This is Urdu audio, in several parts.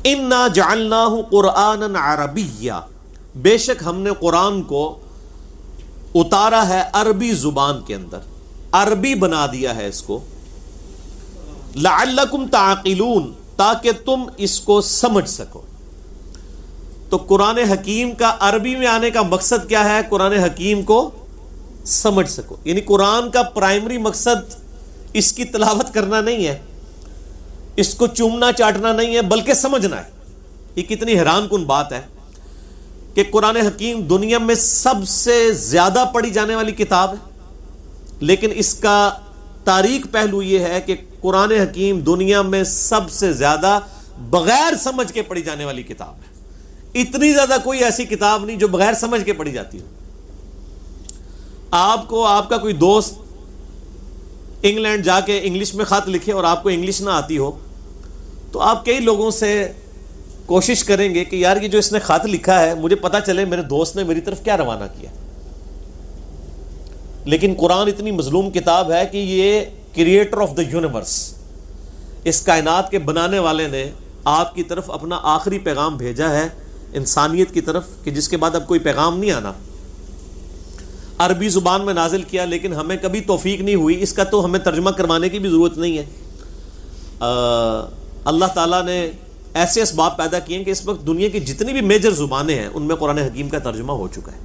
انا جعلناہ قرآنا عربیا، بے شک ہم نے قرآن کو اتارا ہے عربی زبان کے اندر، عربی بنا دیا ہے اس کو، لعلکم تعقلون، تاکہ تم اس کو سمجھ سکو۔ تو قرآن حکیم کا عربی میں آنے کا مقصد کیا ہے؟ قرآن حکیم کو سمجھ سکو، یعنی قرآن کا پرائمری مقصد اس کی تلاوت کرنا نہیں ہے، اس کو چومنا چاٹنا نہیں ہے، بلکہ سمجھنا ہے۔ یہ کتنی حیران کن بات ہے کہ قرآن حکیم دنیا میں سب سے زیادہ پڑھی جانے والی کتاب ہے، لیکن اس کا تاریخ پہلو یہ ہے کہ قرآن حکیم دنیا میں سب سے زیادہ بغیر سمجھ کے پڑھی جانے والی کتاب ہے۔ اتنی زیادہ کوئی ایسی کتاب نہیں جو بغیر سمجھ کے پڑھی جاتی ہو۔ آپ کو آپ کا کوئی دوست انگلینڈ جا کے انگلش میں خط لکھے اور آپ کو انگلش نہ آتی ہو، تو آپ کئی لوگوں سے کوشش کریں گے کہ یار یہ جو اس نے خط لکھا ہے مجھے پتا چلے میرے دوست نے میری طرف کیا روانہ کیا۔ لیکن قرآن اتنی مظلوم کتاب ہے کہ یہ کریٹر آف دا یونیورس، اس کائنات کے بنانے والے نے آپ کی طرف اپنا آخری پیغام بھیجا ہے انسانیت کی طرف، کہ جس کے بعد اب کوئی پیغام نہیں آنا۔ عربی زبان میں نازل کیا، لیکن ہمیں کبھی توفیق نہیں ہوئی، اس کا تو ہمیں ترجمہ کروانے کی بھی ضرورت نہیں ہے۔ اللہ تعالیٰ نے ایسے اسباب پیدا کیے ہیں کہ اس وقت دنیا کی جتنی بھی میجر زبانیں ہیں ان میں قرآن حکیم کا ترجمہ ہو چکا ہے۔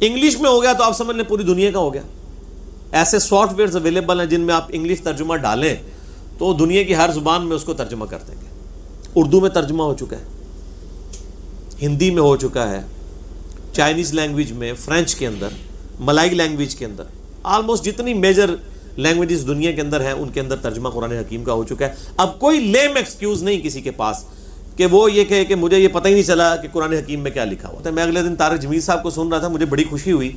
انگلش میں ہو گیا تو آپ سمجھ لیں پوری دنیا کا ہو گیا۔ ایسے سافٹ ویئرز اویلیبل ہیں جن میں آپ انگلش ترجمہ ڈالیں تو دنیا کی ہر زبان میں اس کو ترجمہ کر دیں گے۔ اردو میں ترجمہ ہو چکا ہے، ہندی میں ہو چکا ہے، چائنیز لینگویج میں، فرینچ کے اندر، ملائی لینگویج کے اندر، آلموسٹ جتنی میجر لینگویجز دنیا کے اندر ہیں ان کے اندر ترجمہ قرآن حکیم کا ہو چکا ہے۔ اب کوئی لیم ایکسکیوز نہیں کسی کے پاس کہ وہ یہ کہے کہ مجھے یہ پتہ ہی نہیں چلا کہ قرآن حکیم میں کیا لکھا ہوا تھا۔ میں اگلے دن طارق جمیل صاحب کو سن رہا تھا، مجھے بڑی خوشی ہوئی۔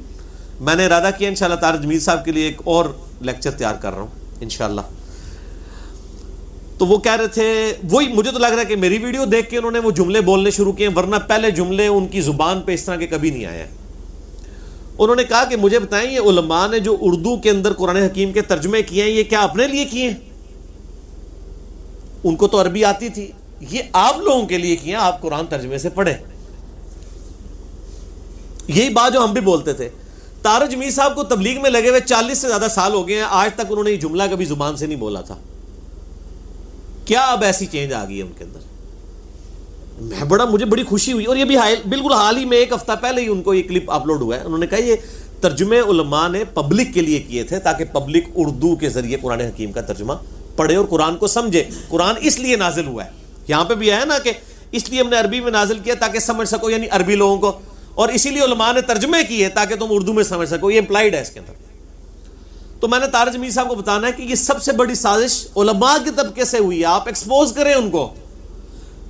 میں نے ارادہ کیا انشاءاللہ طارق جمیل صاحب کے لیے ایک اور لیکچر تیار کر رہا ہوں انشاءاللہ۔ تو وہ کہہ رہے تھے، وہی مجھے تو لگ رہا ہے کہ میری ویڈیو دیکھ کے انہوں نے وہ جملے بولنے شروع کیے، ورنہ پہلے جملے ان کی زبان پہ اس طرح کے کبھی نہیں آئے ہیں۔ انہوں نے کہا کہ مجھے بتائیں یہ علماء نے جو اردو کے اندر قرآن حکیم کے ترجمے کیے ہیں یہ کیا اپنے لیے کیے ہیں؟ ان کو تو عربی آتی تھی، یہ آپ لوگوں کے لیے کیے ہیں، آپ قرآن ترجمے سے پڑھیں۔ یہی بات جو ہم بھی بولتے تھے۔ طارق جمیل صاحب کو تبلیغ میں لگے ہوئے 40 سے زیادہ سال ہو گئے ہیں، آج تک انہوں نے یہ جملہ کبھی زبان سے نہیں بولا تھا۔ کیا اب ایسی چینج آ گئی ہے ان کے اندر؟ مجھے بڑی خوشی ہوئی، اور یہ بھی بالکل حال ہی میں ایک ہفتہ پہلے ہی ان کو یہ کلپ اپلوڈ ہوا ہے۔ انہوں نے کہا یہ ترجمے علماء نے پبلک کے لیے کیے تھے تاکہ پبلک اردو کے ذریعے قرآن حکیم کا ترجمہ پڑھے اور قرآن کو سمجھے۔ قرآن اس لیے نازل ہوا ہے، یہاں پہ بھی ہے نا کہ اس لیے ہم نے عربی میں نازل کیا تاکہ سمجھ سکو، یعنی عربی لوگوں کو، اور اسی لیے علماء نے ترجمے کیے تاکہ تم اردو میں سمجھ سکو، یہ امپلائڈ ہے اس کے اندر۔ تو میں نے طارق جمیل صاحب کو بتانا ہے کہ یہ سب سے بڑی سازش علماء کے طبقے سے ہوئی ہے، آپ ایکسپوز کریں ان کو۔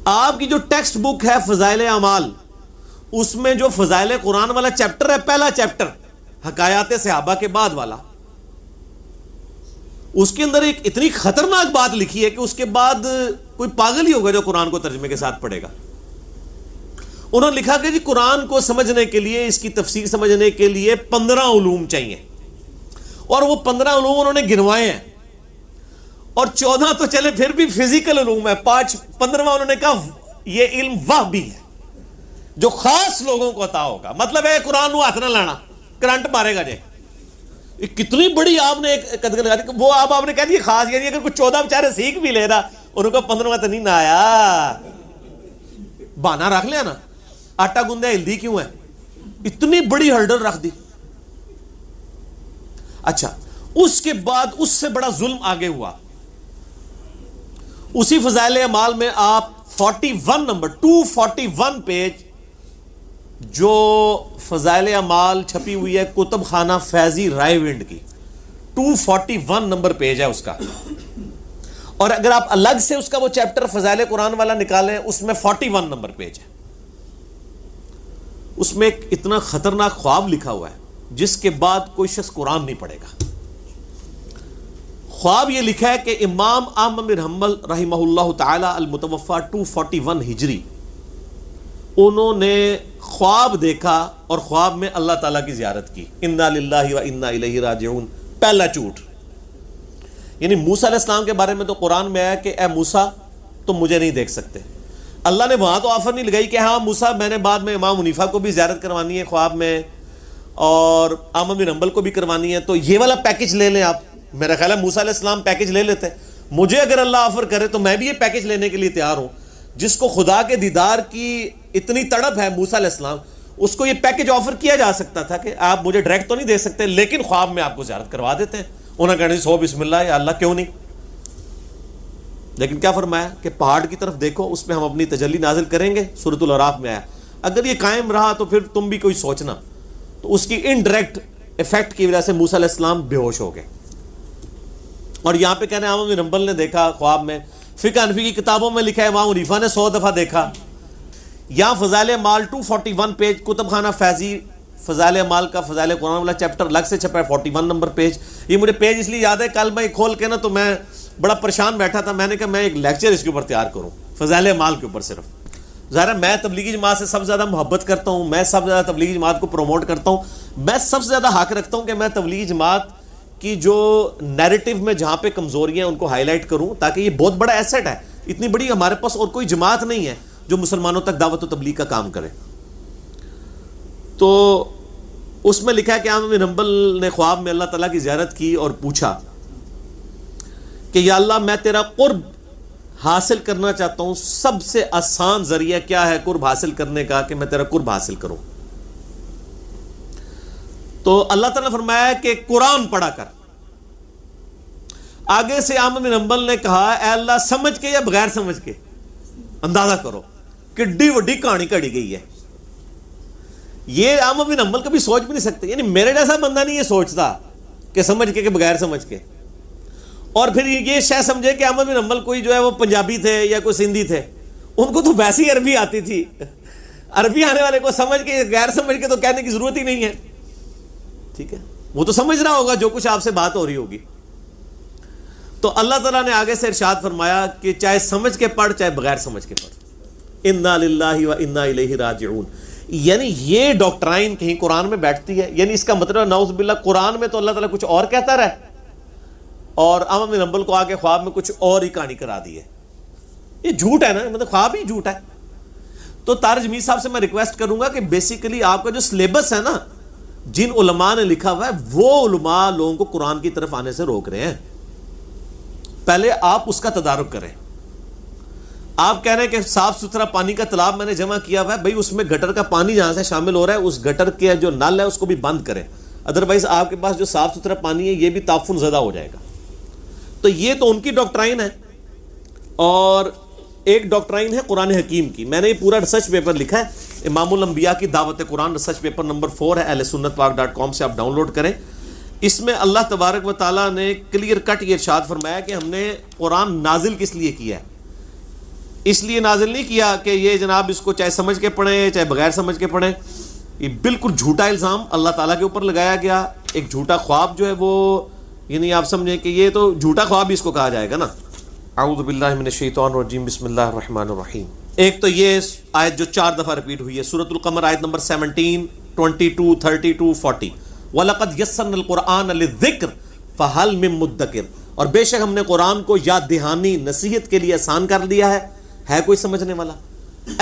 آپ کی جو ٹیکسٹ بک ہے فضائل اعمال، اس میں جو فضائل قرآن والا چیپٹر ہے، پہلا چیپٹر حکایات صحابہ کے بعد والا، اس کے اندر ایک اتنی خطرناک بات لکھی ہے کہ اس کے بعد کوئی پاگل ہی ہوگا جو قرآن کو ترجمے کے ساتھ پڑھے گا۔ انہوں نے لکھا کہ جی قرآن کو سمجھنے کے لیے، اس کی تفسیر سمجھنے کے لیے 15 علوم چاہیے، اور وہ 15 علوم انہوں نے گنوائے ہیں، اور 14 تو چلے پھر بھی فزیکل علوم ہے، 15واں انہوں نے کہا یہ علم وہبی ہے جو خاص لوگوں کو عطا ہوگا۔ مطلب ہے قرآن کو ہاتھ نہ لانا، کرنٹ مارے گا جی۔ کتنی بڑی آپ نے ایک قدر لگا دی، وہ آپ نے کہہ دیا خاص، یعنی اگر کوئی 14 بیچارے سیکھ بھی لے رہا، انہوں کو 15واں تو نہیں نہ آیا، بہانا رکھ لیا نا، آٹا گوندے ہلدی کیوں ہے، اتنی بڑی ہرڈل رکھ دی۔ اچھا، اس کے بعد اس سے بڑا ظلم آگے ہوا۔ اسی فضائل اعمال میں آپ 41 نمبر 241 پیج جو فضائل اعمال چھپی ہوئی ہے کتب خانہ فیضی رائے ونڈ کی، 241 نمبر پیج ہے اس کا، اور اگر آپ الگ سے اس کا وہ چیپٹر فضائل قرآن والا نکالیں اس میں 41 نمبر پیج ہے۔ اس میں ایک اتنا خطرناک خواب لکھا ہوا ہے جس کے بعد کوئی شخص قرآن نہیں پڑھے گا۔ خواب یہ لکھا ہے کہ امام احمد بن حنبل رحمہ اللہ تعالی المتوفى 241 ہجری، انہوں نے خواب دیکھا اور خواب میں اللہ تعالیٰ کی زیارت کی۔ انا للہ و انا الیہ راجعون، پہلا جھوٹ۔ یعنی موسیٰ علیہ السلام کے بارے میں تو قرآن میں آیا کہ اے موسیٰ تم مجھے نہیں دیکھ سکتے. اللہ نے وہاں تو آفر نہیں لگائی کہ ہاں موسیٰ میں نے بعد میں امام حنیفہ کو بھی زیارت کروانی ہے خواب میں اور احمد بن حنبل کو بھی کروانی ہے, تو یہ والا پیکج لے لیں آپ. میرا خیال ہے موسیٰ علیہ السلام پیکج لے لیتے. مجھے اگر اللہ آفر کرے تو میں بھی یہ پیکج لینے کے لیے تیار ہوں. جس کو خدا کے دیدار کی اتنی تڑپ ہے موسیٰ علیہ السلام, اس کو یہ پیکج آفر کیا جا سکتا تھا کہ آپ مجھے ڈائریکٹ تو نہیں دے سکتے لیکن خواب میں آپ کو زیارت کروا دیتے ہیں. انہوں نے کہا سو بسم اللہ یا اللہ کیوں نہیں. لیکن کیا فرمایا کہ پہاڑ کی طرف دیکھو, اس پہ ہم اپنی تجلی نازل کریں گے. سورۃ الاعراف میں آیا اگر یہ قائم رہا تو پھر تم بھی کوئی سوچنا. تو اس کی انڈائریکٹ افیکٹ کی وجہ سے موسیٰ علیہ السلام بے ہوش ہو گئے. اور یہاں پہ کہنے احمد بن حنبل نے دیکھا خواب میں. فقہ حنفی کی کتابوں میں لکھا ہے امام حنیفہ نے 100 دفعہ دیکھا. یہاں فضائل اعمال 241 پیج, کتب خانہ فیضی فضائل اعمال کا فضائل قرآن والا چیپٹر الگ سے چھپا ہے 41 نمبر پیج. یہ مجھے پیج اس لیے یاد ہے, کل میں کھول کے نا تو میں بڑا پریشان بیٹھا تھا. میں نے کہا میں ایک لیکچر اس کے اوپر تیار کروں فضائل اعمال کے اوپر. صرف ظاہر ہے میں تبلیغی جماعت سے سب سے زیادہ محبت کرتا ہوں, میں سب سے زیادہ تبلیغی جماعت کو پروموٹ کرتا ہوں, میں سب سے زیادہ حق رکھتا ہوں کہ میں تبلیغی جماعت کی جو نیریٹو میں جہاں پہ کمزوریاں ہیں ان کو ہائی لائٹ کروں, تاکہ یہ بہت بڑا ایسٹ ہے. اتنی بڑی ہمارے پاس اور کوئی جماعت نہیں ہے جو مسلمانوں تک دعوت و تبلیغ کا کام کرے. تو اس میں لکھا ہے کہ احمد بن حنبل نے خواب میں اللہ تعالیٰ کی زیارت کی اور پوچھا کہ یا اللہ میں تیرا قرب حاصل کرنا چاہتا ہوں, سب سے آسان ذریعہ کیا ہے قرب حاصل کرنے کا کہ میں تیرا قرب حاصل کروں. تو اللہ تعالیٰ نے فرمایا کہ قرآن پڑھا کر. آگے سے احمد بن حنبل نے کہا اے اللہ سمجھ کے یا بغیر سمجھ کے, اندازہ کرو کڈی وڈی کہانی کڑی گئی ہے. یہ احمد بن حنبل کبھی سوچ بھی نہیں سکتے, یعنی میرے جیسا بندہ نہیں یہ سوچتا کہ سمجھ کے کہ بغیر سمجھ کے. اور پھر یہ شاید سمجھے کہ احمد بن حنبل کوئی جو ہے وہ پنجابی تھے یا کوئی سندھی تھے, ان کو تو ویسے ہی عربی آتی تھی. عربی آنے والے کو سمجھ کے غیر سمجھ کے تو کہنے کی ضرورت ہی نہیں ہے. ٹھیک ہے, وہ تو سمجھ رہا ہوگا جو کچھ آپ سے بات ہو رہی ہوگی. تو اللہ تعالیٰ نے آگے سے ارشاد فرمایا کہ چاہے سمجھ کے پڑھ چاہے بغیر سمجھ کے پڑھ, انا للہ و انا الیہ راجعون. یعنی یہ ڈاکٹرائن کہیں قرآن میں بیٹھتی ہے؟ یعنی اس کا مطلب نعوذ باللہ قرآن میں تو اللہ تعالیٰ کچھ اور کہتا رہا اور احمد بن حنبل کو آگے خواب میں کچھ اور ہی کہانی کرا دی ہے. یہ جھوٹ ہے نا, مطلب خواب ہی جھوٹ ہے. تو طارق جمیل صاحب سے میں ریکویسٹ کروں گا کہ بیسیکلی آپ کا جو سلیبس ہے نا, جن علماء نے لکھا ہوا ہے وہ علماء لوگوں کو قرآن کی طرف آنے سے روک رہے ہیں. پہلے آپ اس کا تدارک کریں. آپ کہہ رہے ہیں کہ صاف ستھرا پانی کا تالاب میں نے جمع کیا ہوا ہے, بھائی اس میں گٹر کا پانی جہاں سے شامل ہو رہا ہے اس گٹر کے جو نل ہے اس کو بھی بند کریں, ادروائز آپ کے پاس جو صاف ستھرا پانی ہے یہ بھی تعفن زدہ ہو جائے گا. تو یہ تو ان کی ڈاکٹرائن ہے. اور ایک ڈاکٹرائن ہے قرآن حکیم کی. میں نے یہ پورا ریسرچ پیپر لکھا ہے, امام الانبیاء کی دعوت قرآن ریسرچ پیپر نمبر 4 ہے, ahlsunnatpark.com سے آپ ڈاؤن لوڈ کریں. اس میں اللہ تبارک و تعالیٰ نے کلیئر کٹ یہ ارشاد فرمایا کہ ہم نے قرآن نازل کس لیے کیا ہے. اس لیے نازل نہیں کیا کہ یہ جناب اس کو چاہے سمجھ کے پڑھیں چاہے بغیر سمجھ کے پڑھیں. یہ بالکل جھوٹا الزام اللہ تعالیٰ کے اوپر لگایا گیا. ایک جھوٹا خواب جو ہے وہ, یعنی آپ سمجھیں کہ یہ تو جھوٹا خواب ہی اس کو کہا جائے گا نا. اعوذ باللہ من الشیطان الرجیم, بسم اللہ الرحمن الرحیم. ایک تو یہ آیت جو 4 دفعہ ریپیٹ ہوئی ہے, سورۃ القمر آیت نمبر 17, 22, 32, 40. وَلَقَدْ يَسَّرْنَا الْقُرْآنَ لِلذِّكْرِ فَهَلْ مِن مُدَّكِرٍ. اور بے شک ہم نے قرآن کو یاد دہانی نصیحت کے لیے آسان کر دیا ہے کوئی سمجھنے والا؟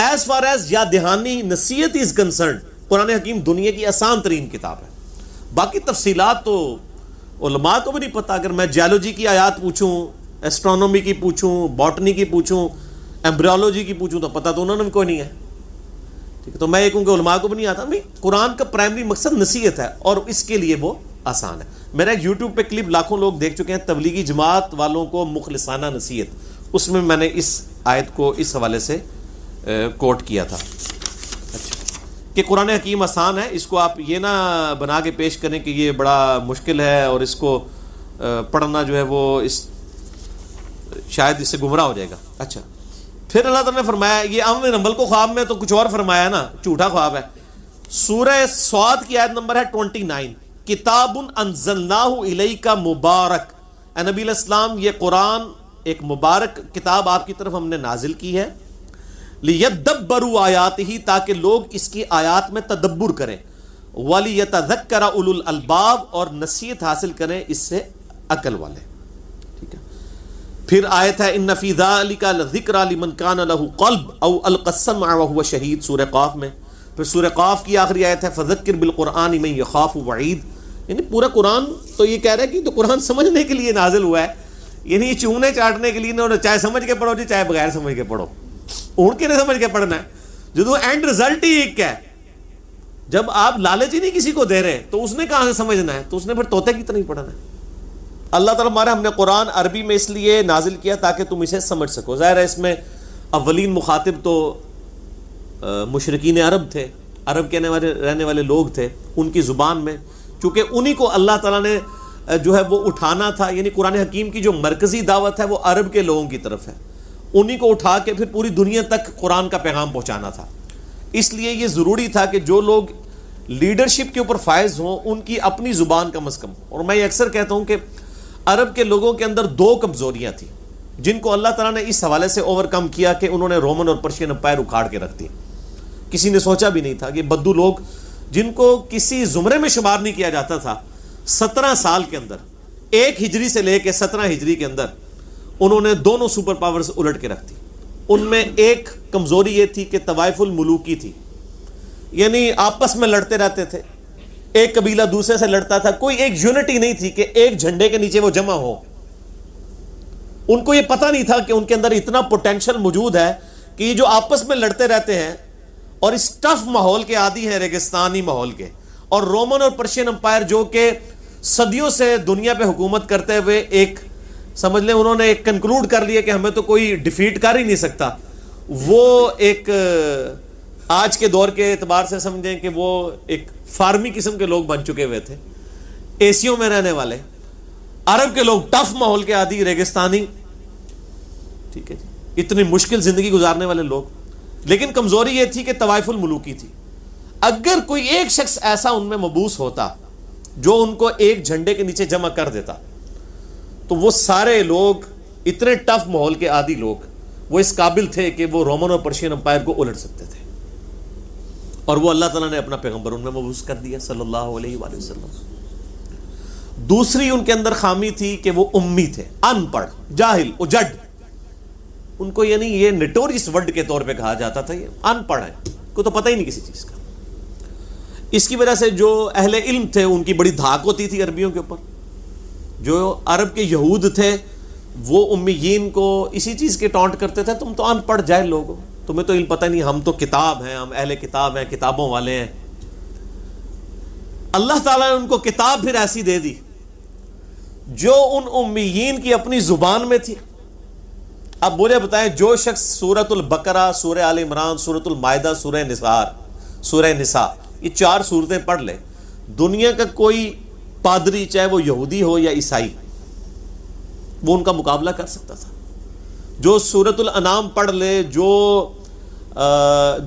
ایز فار ایز یاد دہانی نصیحت از کنسرنڈ, قرآن حکیم دنیا کی آسان ترین کتاب ہے. باقی تفصیلات تو علماء کو بھی نہیں پتہ. اگر میں جیولوجی کی آیات پوچھوں, ایسٹرونومی کی پوچھوں, باٹنی کی پوچھوں, ایمبریولوجی کی پوچھوں تو پتہ تو انہوں نے بھی کوئی نہیں ہے. ٹھیک ہے, تو میں یہ کہوں کہ علماء کو بھی نہیں آتا. قرآن کا پرائمری مقصد نصیحت ہے اور اس کے لیے وہ آسان ہے. میرا ایک یوٹیوب پہ کلپ لاکھوں لوگ دیکھ چکے ہیں, تبلیغی جماعت والوں کو مخلصانہ نصیحت, اس میں میں نے اس آیت کو اس حوالے سے کوٹ کیا تھا. اچھا, کہ قرآن حکیم آسان ہے, اس کو آپ یہ نہ بنا کے پیش کریں کہ یہ بڑا مشکل ہے اور اس کو پڑھنا جو ہے وہ شاید اس سے گمراہ ہو جائے گا. اچھا, پھر اللہ تعالیٰ نے فرمایا, یہ احمد بن حنبل کو خواب میں تو کچھ اور فرمایا نا, جھوٹا خواب ہے. سورہ صاد کی آیت نمبر ہے 29, کتاب انزلناہ الیک مبارک. اے نبی علیہ السلام, یہ قرآن ایک مبارک کتاب آپ کی طرف ہم نے نازل کی ہے. لیدبروا آیاتہ, تاکہ لوگ اس کی آیات میں تدبر کریں. ولیتذکر اولو الالباب, اور نصیحت حاصل کریں اس سے عقل والے. ٹھیک ہے, پھر آیت ہے ان فی ذلک لذکری لمن کان لہ قلب او القی السمع وہو شہید، سورہ قاف میں. پھر سورہ قاف کی آخری آیت ہے فذکر بالقرآن من یخاف وعید. یعنی پورا قرآن تو یہ کہہ رہا ہے کہ تو قرآن سمجھنے کے لیے نازل ہوا ہے، یعنی یہ چونے چاٹنے کے لیے نہ، چاہے سمجھ کے پڑھو جی چاہے بغیر سمجھ کے پڑھو، اونٹ کے نہیں سمجھ کے پڑھنا ہے. جو اینڈ رزلٹ ہی ایک ہے. جب آپ لالچ ہی نہیں کسی کو دے رہے تو اس نے کہاں سے سمجھنا ہے؟ تو اس نے پھر طوطے کی طرح ہی پڑھنا ہے. اللہ تعالیٰ ہمارا ہم نے قرآن عربی میں اس لیے نازل کیا تاکہ تم اسے سمجھ سکو. ظاہر ہے اس میں اولین مخاطب تو مشرکین عرب تھے، عرب کے رہنے والے لوگ تھے. ان کی زبان میں چونکہ انہی کو اللہ تعالیٰ نے جو ہے وہ اٹھانا تھا، یعنی قرآن حکیم کی جو مرکزی دعوت ہے وہ عرب کے لوگوں کی طرف ہے، انہی کو اٹھا کے پھر پوری دنیا تک قرآن کا پیغام پہنچانا تھا. اس لیے یہ ضروری تھا کہ جو لوگ لیڈرشپ کے اوپر فائز ہوں ان کی اپنی زبان کم از کم. اور میں یہ اکثر کہتا ہوں کہ عرب کے لوگوں کے اندر دو کمزوریاں تھیں جن کو اللہ تعالیٰ نے اس حوالے سے اوور کم کیا کہ انہوں نے رومن اور پرشین امپائر اکھاڑ کے رکھ دی. کسی نے سوچا بھی نہیں تھا کہ بدو لوگ جن کو کسی زمرے میں شمار نہیں کیا جاتا تھا، 17 سال کے اندر 1 ہجری سے لے کے 17 ہجری کے اندر انہوں نے دونوں سپر پاورز الٹ کے رکھ دی. ان میں ایک کمزوری یہ تھی کہ طوائف الملوکی تھی، یعنی آپس میں لڑتے رہتے تھے، ایک قبیلہ دوسرے سے لڑتا تھا، کوئی ایک یونٹی نہیں تھی کہ ایک جھنڈے کے نیچے وہ جمع ہو. ان کو یہ پتہ نہیں تھا کہ ان کے اندر اتنا پوٹینشل موجود ہے کہ یہ جو آپس میں لڑتے رہتے ہیں اور اس ٹف ماحول کے عادی ہیں، ریگستانی ماحول کے، اور رومن اور پرشین امپائر جو کہ صدیوں سے دنیا پہ حکومت کرتے ہوئے ایک سمجھ لیں انہوں نے ایک کنکلوڈ کر لیا کہ ہمیں تو کوئی ڈیفیٹ کر ہی نہیں سکتا. وہ ایک آج کے دور کے اعتبار سے سمجھیں کہ وہ ایک فارمی قسم کے لوگ بن چکے ہوئے تھے، ایسیوں میں رہنے والے عرب کے لوگ، ٹف ماحول کے عادی، ریگستانی، ٹھیک ہے جی، اتنی مشکل زندگی گزارنے والے لوگ. لیکن کمزوری یہ تھی کہ طوائف الملوکی تھی. اگر کوئی ایک شخص ایسا ان میں مبعوث ہوتا جو ان کو ایک جھنڈے کے نیچے جمع کر دیتا تو وہ سارے لوگ، اتنے ٹف ماحول کے عادی لوگ، وہ اس قابل تھے کہ وہ رومن اور پرشین امپائر کو الٹ سکتے تھے. اور وہ اللہ تعالیٰ نے اپنا پیغمبر ان میں مبعوث کر دیا صلی اللہ علیہ وآلہ وسلم. دوسری ان کے اندر خامی تھی کہ وہ امی تھے، ان پڑھ، جاہل، اجڈ. ان کو یعنی یہ نٹوریس ورڈ کے طور پہ کہا جاتا تھا، یہ ان پڑھ ہے، کو تو پتہ ہی نہیں کسی چیز کا. اس کی وجہ سے جو اہل علم تھے ان کی بڑی دھاک ہوتی تھی عربیوں کے اوپر. جو عرب کے یہود تھے وہ امیین کو اسی چیز کے ٹانٹ کرتے تھے، تم تو ان پڑھ جاہل لوگ ہو، تمہیں تو علم پتہ نہیں، ہم تو کتاب ہیں، ہم اہل کتاب ہیں، کتابوں والے ہیں. اللہ تعالیٰ نے ان کو کتاب پھر ایسی دے دی جو ان امیین کی اپنی زبان میں تھی. اب مجھے بتائیں، جو شخص سورۃ البقرہ، سورہ آل عمران، سورۃ المائدہ، سورہ نساء یہ 4 سورتیں پڑھ لے، دنیا کا کوئی پادری چاہے وہ یہودی ہو یا عیسائی، وہ ان کا مقابلہ کر سکتا تھا. جو سورۃ الانعام پڑھ لے، جو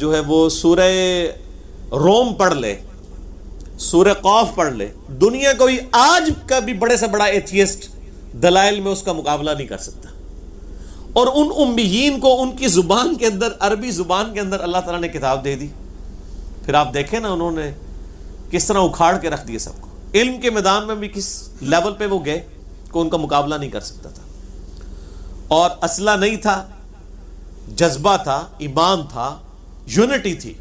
ہے وہ سورہ روم پڑھ لے، سورہ قاف پڑھ لے، دنیا کوئی آج کا بھی بڑے سے بڑا ایتھیسٹ دلائل میں اس کا مقابلہ نہیں کر سکتا. اور ان امیین کو ان کی زبان کے اندر، عربی زبان کے اندر اللہ تعالیٰ نے کتاب دے دی. پھر آپ دیکھیں نا انہوں نے کس طرح اکھاڑ کے رکھ دیے سب کو. علم کے میدان میں بھی کس لیول پہ وہ گئے کہ ان کا مقابلہ نہیں کر سکتا تھا. اور اسلحہ نہیں تھا، جذبہ تھا، ایمان تھا، یونٹی تھی.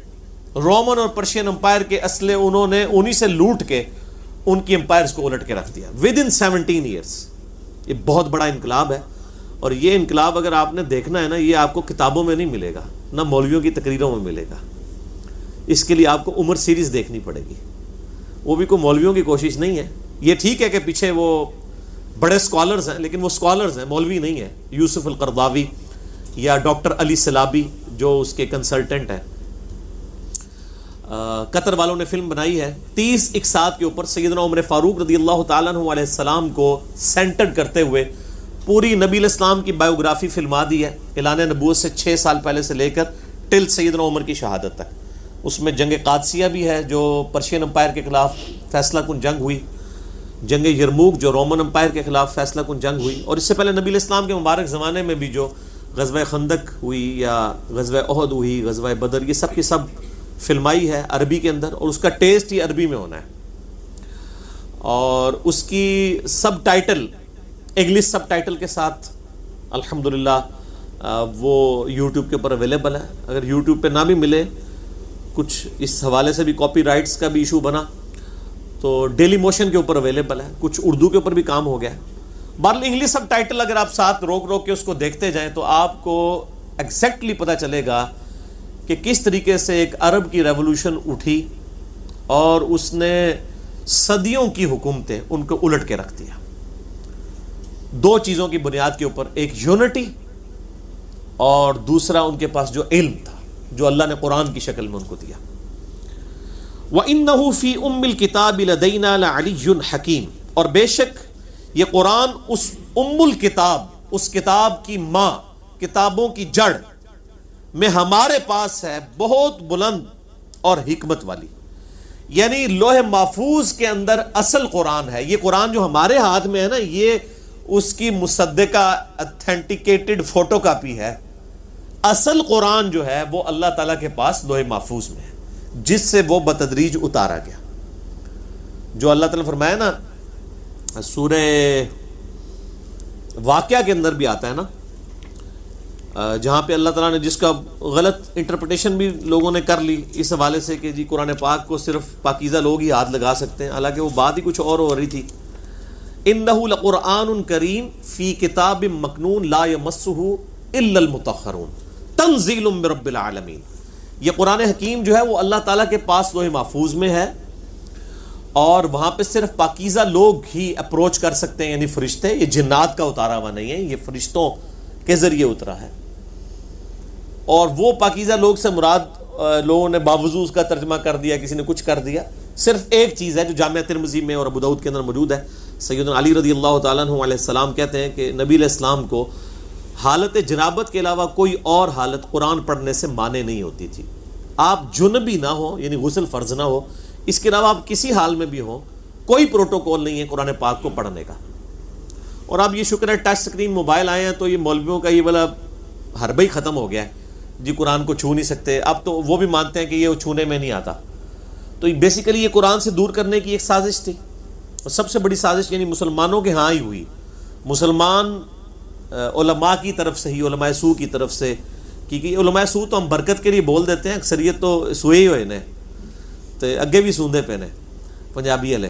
رومن اور پرشین امپائر کے اسلحے انہوں نے انہی سے لوٹ کے ان کی امپائرز کو الٹ کے رکھ دیا ود ان 17 ایئرس. یہ بہت بڑا انقلاب ہے. اور یہ انقلاب اگر آپ نے دیکھنا ہے نا، یہ آپ کو کتابوں میں نہیں ملے گا، نہ مولویوں کی تقریروں میں ملے گا. اس کے لیے آپ کو عمر سیریز دیکھنی پڑے گی. وہ بھی کوئی مولویوں کی کوشش نہیں ہے. یہ ٹھیک ہے کہ پیچھے وہ بڑے سکالرز ہیں، لیکن وہ سکالرز ہیں، مولوی نہیں ہیں. یوسف القرضاوی یا ڈاکٹر علی سلابی جو اس کے کنسلٹنٹ ہیں. قطر والوں نے فلم بنائی ہے 30 اقساط کے اوپر سیدنا عمر فاروق رضی اللہ تعالیٰ عنہ علیہ السلام کو سینٹرڈ کرتے ہوئے پوری نبی الاسلام کی بایوگرافی فلما دی ہے، اعلان نبوت سے 6 سال پہلے سے لے کر ٹل سیدنا عمر کی شہادت تک. اس میں جنگ قادسیہ بھی ہے جو پرشین امپائر کے خلاف فیصلہ کن جنگ ہوئی، جنگ یرموک جو رومن امپائر کے خلاف فیصلہ کن جنگ ہوئی، اور اس سے پہلے نبی الاسلام کے مبارک زمانے میں بھی جو غزوہ خندق ہوئی یا غزوہ احد ہوئی، غزوہ بدر، یہ سب کی سب فلمائی ہے عربی کے اندر، اور اس کا ٹیسٹ ہی عربی میں ہونا ہے. اور اس کی سب ٹائٹل انگلش سب ٹائٹل کے ساتھ الحمدللہ وہ یوٹیوب کے اوپر اویلیبل ہے. اگر یوٹیوب پہ نہ بھی ملے, کچھ اس حوالے سے بھی کاپی رائٹس کا بھی ایشو بنا, تو ڈیلی موشن کے اوپر اویلیبل ہے, کچھ اردو کے اوپر بھی کام ہو گیا ہے. بہرحال انگلش سب ٹائٹل اگر آپ ساتھ روک کے اس کو دیکھتے جائیں تو آپ کو ایگزیکٹلی پتہ چلے گا کہ کس طریقے سے ایک عرب کی ریولوشن اٹھی اور اس نے صدیوں کی حکومتیں ان کو الٹ کے رکھ دیا. دو چیزوں کی بنیاد کے اوپر, ایک یونٹی اور دوسرا ان کے پاس جو علم تھا جو اللہ نے قرآن کی شکل میں ان کو دیا. وَإِنَّهُ فِي أُمِّ الْكِتَابِ لَدَيْنَا لَعَلِيٌّ حَكِيمٌ, اور بے شک یہ قرآن اس ام الکتاب, اس کتاب کی ماں, کتابوں کی جڑ میں ہمارے پاس ہے, بہت بلند اور حکمت والی. یعنی لوح محفوظ کے اندر اصل قرآن ہے. یہ قرآن جو ہمارے ہاتھ میں ہے نا, یہ اس کی مصدقہ اتھینٹیکیٹڈ فوٹو کاپی ہے. اصل قرآن جو ہے وہ اللہ تعالیٰ کے پاس لوح محفوظ میں ہے, جس سے وہ بتدریج اتارا گیا. جو اللہ تعالیٰ نے فرمایا نا سورہ واقعہ کے اندر بھی آتا ہے نا, جہاں پہ اللہ تعالیٰ نے, جس کا غلط انٹرپریٹیشن بھی لوگوں نے کر لی اس حوالے سے کہ جی قرآن پاک کو صرف پاکیزہ لوگ ہی ہاتھ لگا سکتے ہیں, حالانکہ وہ بات ہی کچھ اور ہو رہی تھی. انہ لقرآن کریم فی کتاب مکنون لا یمسہ الا المطہرون تنزیل من رب العالمین. یہ قرآن حکیم جو ہے وہ اللہ تعالیٰ کے پاس لوح محفوظ میں ہے, اور وہاں پہ صرف پاکیزہ لوگ ہی اپروچ کر سکتے ہیں, یعنی فرشتے. یہ جنات کا اتارا ہوا نہیں ہے, یہ فرشتوں کے ذریعے اترا ہے. اور وہ پاکیزہ لوگ سے مراد لوگوں نے باوضو اس کا ترجمہ کر دیا, کسی نے کچھ کر دیا. صرف ایک چیز ہے جو جامعہ ترمذی میں اور ابو داؤد کے اندر موجود ہے. سیدنا علی رضی اللہ تعالیٰ عنہ علیہ السلام کہتے ہیں کہ نبی علیہ السلام کو حالت جنابت کے علاوہ کوئی اور حالت قرآن پڑھنے سے مانے نہیں ہوتی تھی. آپ جنبی نہ ہو, یعنی غسل فرض نہ ہو, اس کے علاوہ آپ کسی حال میں بھی ہوں, کوئی پروٹوکول نہیں ہے قرآن پاک کو پڑھنے کا. اور اب یہ شکر ہے ٹچ سکرین موبائل آئے ہیں تو یہ مولویوں کا یہ والا حربہ ہی ختم ہو گیا ہے جی, قرآن کو چھو نہیں سکتے. اب تو وہ بھی مانتے ہیں کہ یہ چھونے میں نہیں آتا. تو بیسیکلی یہ قرآن سے دور کرنے کی ایک سازش تھی, اور سب سے بڑی سازش یعنی مسلمانوں کے ہاں ہی ہوئی. مسلمان علماء کی طرف سے ہی, علماء سو کی طرف سے, کیونکہ علماء سو تو ہم برکت کے لیے بول دیتے ہیں, اکثریت تو سوئے ہی ہوئے نے, تو اگے بھی سوندے پہ نے پنجابی والے.